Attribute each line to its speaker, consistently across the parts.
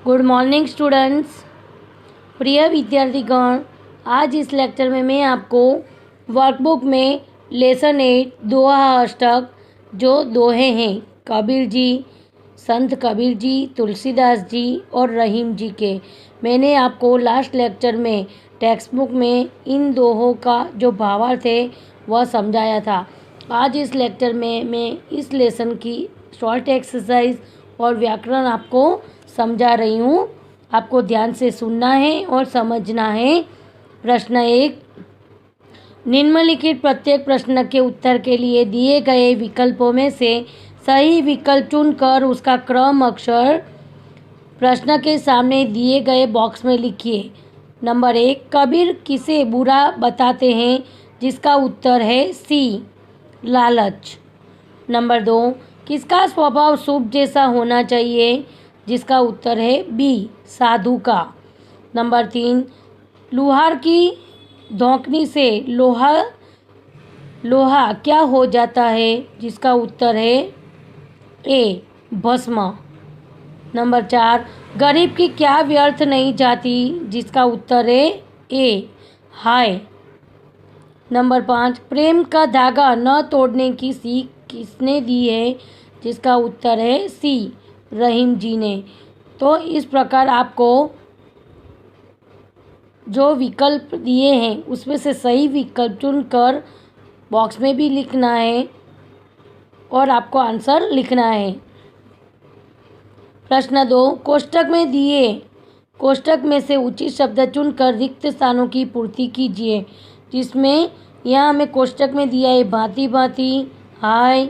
Speaker 1: Good morning students. प्रिय विद्यार्थीगण, आज इस लेक्चर में मैं आपको वर्कबुक में लेसन 8 दोहा अष्टक जो दोहे हैं कबीर जी, संत कबीर जी, तुलसीदास जी और रहीम जी के, मैंने आपको लास्ट लेक्चर में टेक्स्ट बुक में इन दोहों का जो भावार्थ है वह समझाया था। आज इस लेक्चर में मैं इस लेसन की शॉर्ट एक्सरसाइज और व्याकरण आपको समझा रही हूँ। आपको ध्यान से सुनना है और समझना है। प्रश्न 1, निम्नलिखित प्रत्येक प्रश्न के उत्तर के लिए दिए गए विकल्पों में से सही विकल्प चुनकर उसका क्रम अक्षर प्रश्न के सामने दिए गए बॉक्स में लिखिए। नंबर 1, कबीर किसे बुरा बताते हैं? जिसका उत्तर है सी, लालच। नंबर 2, किसका स्वभाव शुभ जैसा होना चाहिए? जिसका उत्तर है बी, साधु का। नंबर 3, लुहार की धौंकनी से लोहा क्या हो जाता है? जिसका उत्तर है ए, भस्म। नंबर 4, गरीब की क्या व्यर्थ नहीं जाती? जिसका उत्तर है ए, हाय। नंबर 5, प्रेम का धागा न तोड़ने की सीख किसने दी है? जिसका उत्तर है सी, रहीम जी ने। तो इस प्रकार आपको जो विकल्प दिए हैं उसमें से सही विकल्प चुनकर बॉक्स में भी लिखना है और आपको आंसर लिखना है। प्रश्न 2, कोष्टक में से उचित शब्द चुनकर रिक्त स्थानों की पूर्ति कीजिए। जिसमें यहाँ हमें कोष्टक में दिया है भांति भांति, हाय,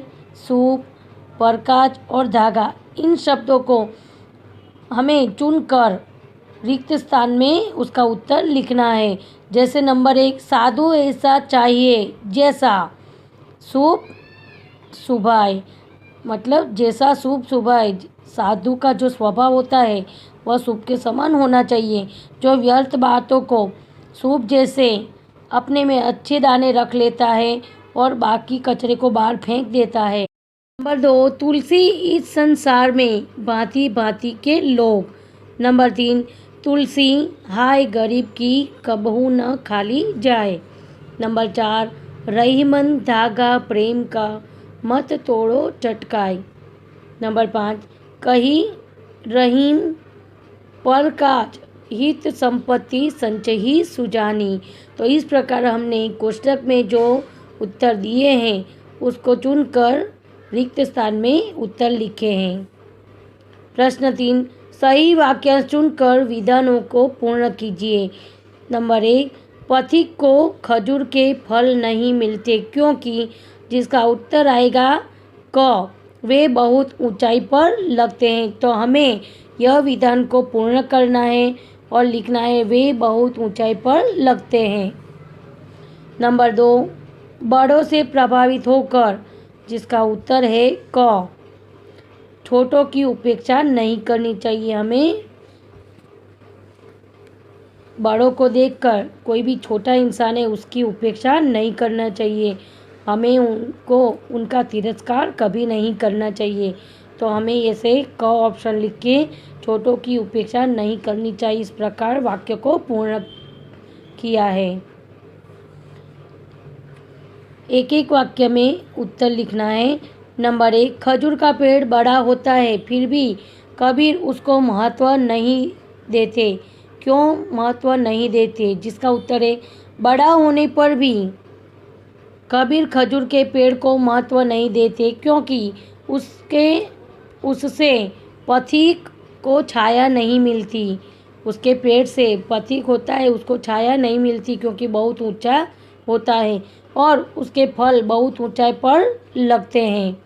Speaker 1: सूप, प्रकाश और धागा। इन शब्दों को हमें चुनकर रिक्त स्थान में उसका उत्तर लिखना है। जैसे नंबर 1, साधु ऐसा चाहिए जैसा शुभ शुभाए, मतलब जैसा शुभ शुभाए। साधु का जो स्वभाव होता है वह शुभ के समान होना चाहिए, जो व्यर्थ बातों को शुभ जैसे अपने में अच्छे दाने रख लेता है और बाकी कचरे को बाहर फेंक देता है। नंबर 2, तुलसी इस संसार में भांति भांति के लोग। नंबर 3, तुलसी हाय गरीब की कबहू न खाली जाए। नंबर 4, रहीमन धागा प्रेम का मत तोड़ो चटकाए। नंबर 5, कही रहीम प्रकाश हित संपत्ति संचही सुजानी। तो इस प्रकार हमने कोष्टक में जो उत्तर दिए हैं उसको चुनकर रिक्त स्थान में उत्तर लिखे हैं। प्रश्न 3, सही वाक्य चुनकर विधानों को पूर्ण कीजिए। नंबर 1, पथिक को खजूर के फल नहीं मिलते क्योंकि? जिसका उत्तर आएगा क, वे बहुत ऊंचाई पर लगते हैं। तो हमें यह विधान को पूर्ण करना है और लिखना है वे बहुत ऊंचाई पर लगते हैं। नंबर 2, बड़ों से प्रभावित होकर। जिसका उत्तर है क, छोटों की उपेक्षा नहीं करनी चाहिए। हमें बड़ों को देखकर कोई भी छोटा इंसान है उसकी उपेक्षा नहीं करना चाहिए। हमें उनका तिरस्कार कभी नहीं करना चाहिए। तो हमें ऐसे क ऑप्शन लिख के छोटों की उपेक्षा नहीं करनी चाहिए। इस प्रकार वाक्य को पूर्ण किया है। एक एक वाक्य में उत्तर लिखना है। नंबर 1, खजूर का पेड़ बड़ा होता है फिर भी कबीर उसको महत्व नहीं देते। क्यों महत्व नहीं देते? जिसका उत्तर है बड़ा होने पर भी कबीर खजूर के पेड़ को महत्व नहीं देते क्योंकि उससे पथिक को छाया नहीं मिलती। उसके पेड़ से पथिक होता है उसको छाया नहीं मिलती क्योंकि बहुत ऊंचा होता है और उसके फल बहुत ऊंचाई पर लगते हैं।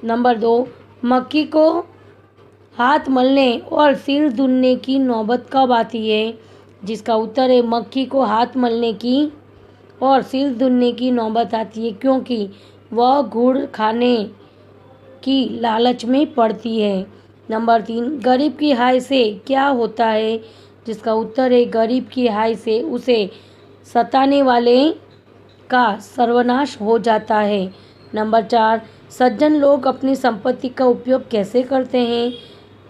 Speaker 1: नंबर 2, मक्खी को हाथ मलने और सिर धुलने की नौबत कब आती है? जिसका उत्तर है मक्खी को हाथ मलने की और सिर धुलने की नौबत आती है क्योंकि वह गुड़ खाने की लालच में पड़ती है। नंबर 3, गरीब की हाय से क्या होता है? जिसका उत्तर है गरीब की हाय से उसे सताने वाले का सर्वनाश हो जाता है। नंबर 4, सज्जन लोग अपनी संपत्ति का उपयोग कैसे करते हैं?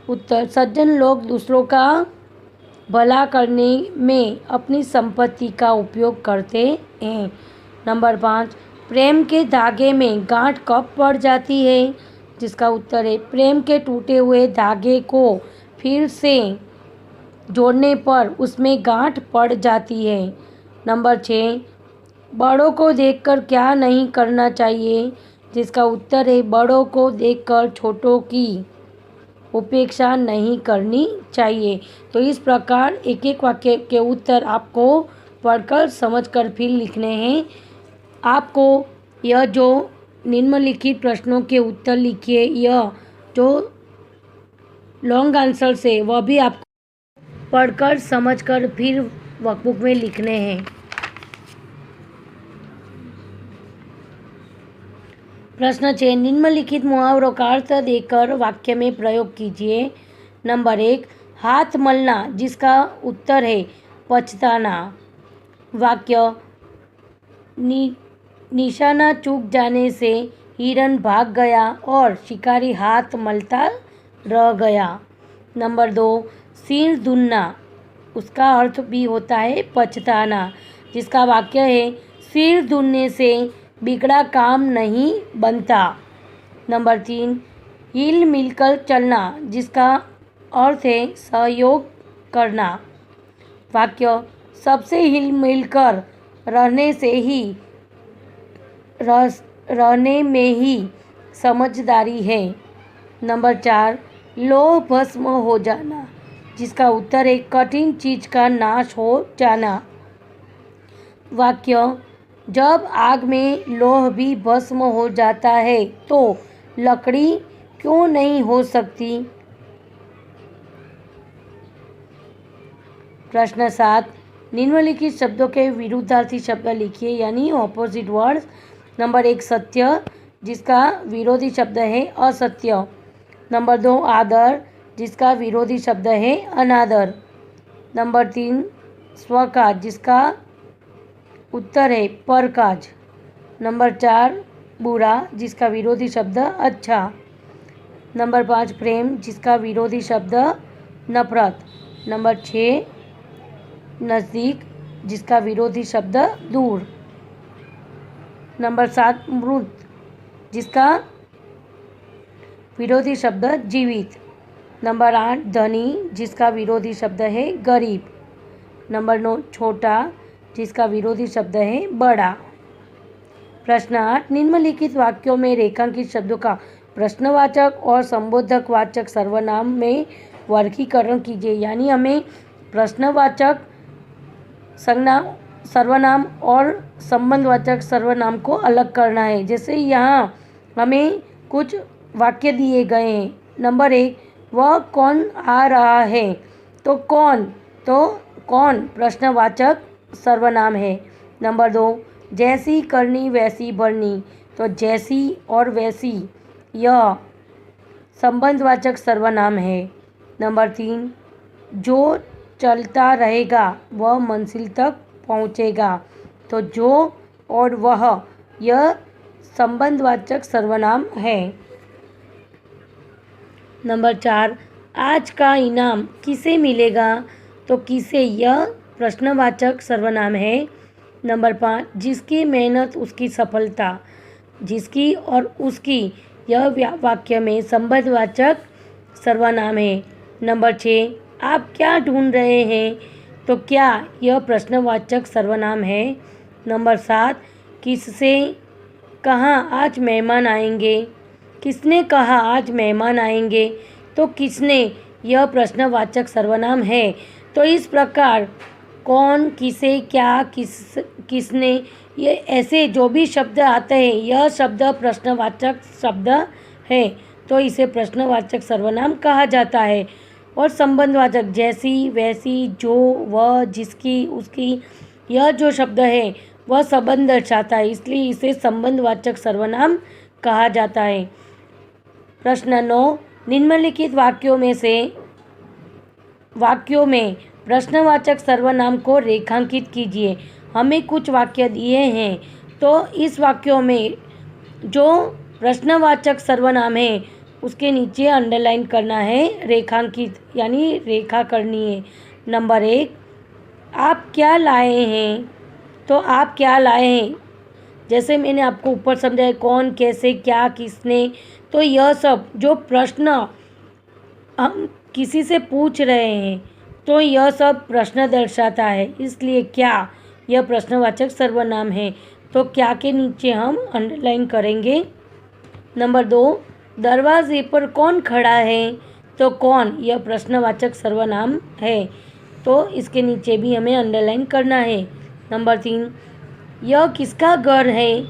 Speaker 1: उत्तर, सज्जन लोग दूसरों का भला करने में अपनी संपत्ति का उपयोग करते हैं। नंबर 5, प्रेम के धागे में गांठ कब पड़ जाती है? जिसका उत्तर है, प्रेम के टूटे हुए धागे को फिर से जोड़ने पर उसमें गांठ पड़ जाती है। नंबर 6, बड़ों को देखकर क्या नहीं करना चाहिए? जिसका उत्तर है, बड़ों को देखकर छोटों की उपेक्षा नहीं करनी चाहिए। तो इस प्रकार एक एक वाक्य के उत्तर आपको पढ़कर समझकर फिर लिखने हैं। आपको यह जो निम्नलिखित प्रश्नों के उत्तर लिखिए, यह जो लॉन्ग आंसर से वह भी आपको पढ़कर समझकर फिर वर्कबुक में लिखने हैं। प्रश्न 6, निम्नलिखित मुहावरों का अर्थ देकर वाक्य में प्रयोग कीजिए। नंबर 1, हाथ मलना, जिसका उत्तर है पछताना। वाक्य, निशाना चूक जाने से हिरन भाग गया और शिकारी हाथ मलता रह गया। नंबर 2, सिर धुनना, उसका अर्थ भी होता है पछताना, जिसका वाक्य है, सिर धुनने से बिगड़ा काम नहीं बनता। नंबर 3, हिल मिलकर चलना, जिसका अर्थ है सहयोग करना। वाक्य, सबसे हिल मिलकर रहने में ही समझदारी है। नंबर 4, लोह भस्म हो जाना, जिसका उत्तर है कठिन चीज का नाश हो जाना। वाक्य, जब आग में लोह भी भस्म हो जाता है तो लकड़ी क्यों नहीं हो सकती? प्रश्न 7, निम्नलिखित शब्दों के विरुद्धार्थी शब्द लिखिए, यानी ऑपोजिट वर्ड्स। नंबर 1, सत्य, जिसका विरोधी शब्द है असत्य। नंबर 2, आदर, जिसका विरोधी शब्द है अनादर। नंबर 3, स्वकाज, जिसका उत्तर है परकाज। नंबर 4, बुरा, जिसका विरोधी शब्द अच्छा। नंबर 5, प्रेम, जिसका विरोधी शब्द नफरत। नंबर 6, नज़दीक, जिसका विरोधी शब्द दूर। नंबर 7, मृत, जिसका विरोधी शब्द जीवित। नंबर 8, धनी, जिसका विरोधी शब्द है गरीब। नंबर 9, छोटा, जिसका विरोधी शब्द है बड़ा। प्रश्न 8, निम्नलिखित वाक्यों में रेखांकित शब्दों का प्रश्नवाचक और संबोधक वाचक सर्वनाम में वर्गीकरण कीजिए, यानी हमें प्रश्नवाचक सर्वनाम और संबंधवाचक सर्वनाम को अलग करना है। जैसे यहाँ हमें कुछ वाक्य दिए गए हैं। नंबर 1, वह कौन आ रहा है? तो कौन प्रश्नवाचक सर्वनाम है। नंबर 2, जैसी करनी वैसी भरनी, तो जैसी और वैसी यह संबंधवाचक सर्वनाम है। नंबर 3, जो चलता रहेगा वह मंजिल तक पहुँचेगा, तो जो और वह यह संबंधवाचक सर्वनाम है। नंबर 4, आज का इनाम किसे मिलेगा? तो किसे यह प्रश्नवाचक सर्वनाम है। नंबर 5, जिसकी मेहनत उसकी सफलता, जिसकी और उसकी यह वाक्य में संबंधवाचक सर्वनाम है। नंबर 6, आप क्या ढूंढ रहे हैं? तो क्या यह प्रश्नवाचक सर्वनाम है। नंबर 7, किससे कहा आज मेहमान आएंगे? किसने कहा आज मेहमान आएंगे? तो किसने यह प्रश्नवाचक सर्वनाम है। तो इस प्रकार कौन, किसे, क्या, किसने, ये ऐसे जो भी शब्द आते हैं यह शब्द प्रश्नवाचक शब्द है, तो इसे प्रश्नवाचक सर्वनाम कहा जाता है। और संबंधवाचक जैसी, वैसी, जो, वह, जिसकी, उसकी, यह जो शब्द है वह संबंध दर्शाता है, इसलिए इसे संबंधवाचक सर्वनाम कहा जाता है। प्रश्न 9, निम्नलिखित वाक्यों में प्रश्नवाचक सर्वनाम को रेखांकित कीजिए। हमें कुछ वाक्य दिए हैं, तो इस वाक्यों में जो प्रश्नवाचक सर्वनाम है उसके नीचे अंडरलाइन करना है, रेखांकित यानी रेखा करनी है। नंबर 1, आप क्या लाए हैं? तो आप क्या लाए हैं, जैसे मैंने आपको ऊपर समझाया कौन, कैसे, क्या, किसने, तो यह सब जो प्रश्न हम किसी से पूछ रहे हैं तो यह सब प्रश्न दर्शाता है, इसलिए क्या यह प्रश्नवाचक सर्वनाम है। तो क्या के नीचे हम अंडरलाइन करेंगे। नंबर 2, दरवाजे पर कौन खड़ा है? तो कौन यह प्रश्नवाचक सर्वनाम है, तो इसके नीचे भी हमें अंडरलाइन करना है। नंबर 3, यह किसका घर है?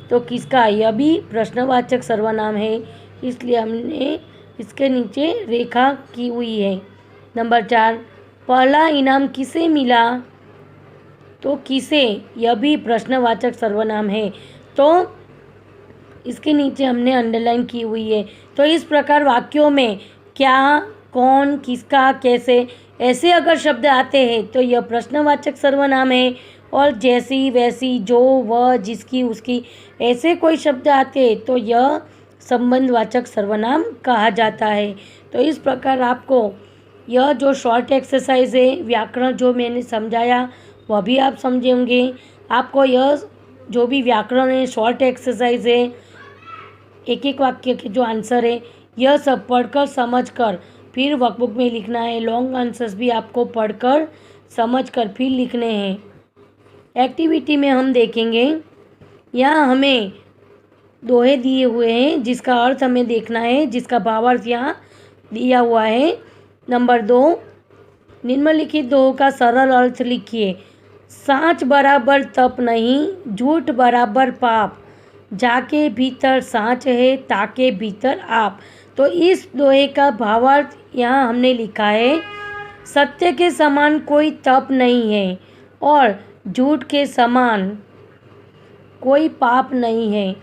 Speaker 1: तो किसका यह भी प्रश्नवाचक सर्वनाम है, इसलिए हमने इसके नीचे रेखा की हुई है। नंबर 4, पहला इनाम किसे मिला? तो किसे यह भी प्रश्नवाचक सर्वनाम है, तो इसके नीचे हमने अंडरलाइन की हुई है। तो इस प्रकार वाक्यों में क्या, कौन, किसका, कैसे ऐसे अगर शब्द आते हैं तो यह प्रश्नवाचक सर्वनाम है, और जैसी, वैसी, जो, वह, जिसकी, उसकी ऐसे कोई शब्द आते हैं तो यह संबंधवाचक सर्वनाम कहा जाता है। तो इस प्रकार आपको यह जो शॉर्ट एक्सरसाइज है, व्याकरण जो मैंने समझाया वह भी आप समझे होंगे। आपको यह जो भी व्याकरण है, शॉर्ट एक्सरसाइज है, एक एक वाक्य के जो आंसर है, यह सब पढ़कर समझकर फिर वर्कबुक में लिखना है। लॉन्ग आंसर्स भी आपको पढ़कर समझकर फिर लिखने हैं। एक्टिविटी में हम देखेंगे, यहाँ हमें दोहे दिए हुए हैं जिसका अर्थ हमें देखना है, जिसका भावार्थ यहाँ दिया हुआ है। नंबर 2, निम्नलिखित दोहों का सरल अर्थ लिखिए। सांच बराबर तप नहीं, झूठ बराबर पाप, जाके भीतर सांच है, ताके भीतर आप। तो इस दोहे का भावार्थ यहाँ हमने लिखा है, सत्य के समान कोई तप नहीं है और झूठ के समान कोई पाप नहीं है।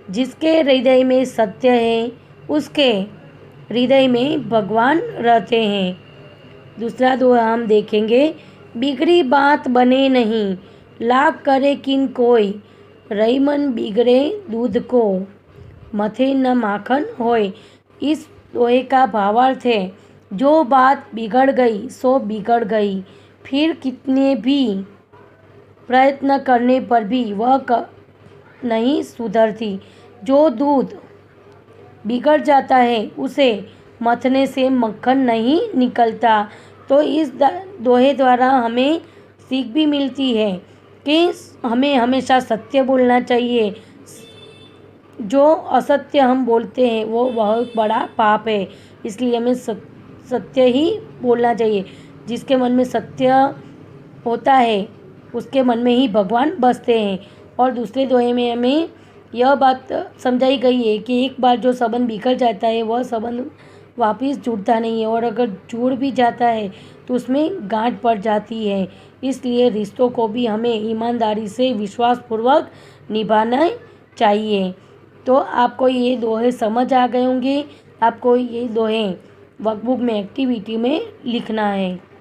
Speaker 1: जिसके हृदय में सत्य है उसके हृदय में भगवान रहते हैं। दूसरा दोहा हम देखेंगे, बिगड़ी बात बने नहीं, लाग करे किन कोई, रही मन बिगड़े दूध को, मथे न माखन होय। इस दोहे का भावार्थ है, जो बात बिगड़ गई सो बिगड़ गई, फिर कितने भी प्रयत्न करने पर भी वह नहीं सुधरती। जो दूध बिगड़ जाता है उसे मथने से मक्खन नहीं निकलता। तो इस दोहे द्वारा हमें सीख भी मिलती है कि हमें हमेशा सत्य बोलना चाहिए। जो असत्य हम बोलते हैं वो बहुत बड़ा पाप है, इसलिए हमें सत्य ही बोलना चाहिए। जिसके मन में सत्य होता है उसके मन में ही भगवान बसते हैं। और दूसरे दोहे में हमें यह बात समझाई गई है कि एक बार जो संबंध बिगड़ जाता है वह संबंध वापस जुड़ता नहीं है, और अगर जुड़ भी जाता है तो उसमें गांठ पड़ जाती है। इसलिए रिश्तों को भी हमें ईमानदारी से विश्वासपूर्वक निभाना चाहिए। तो आपको ये दोहे समझ आ गए होंगे। आपको ये दोहे वर्कबुक में एक्टिविटी में लिखना है।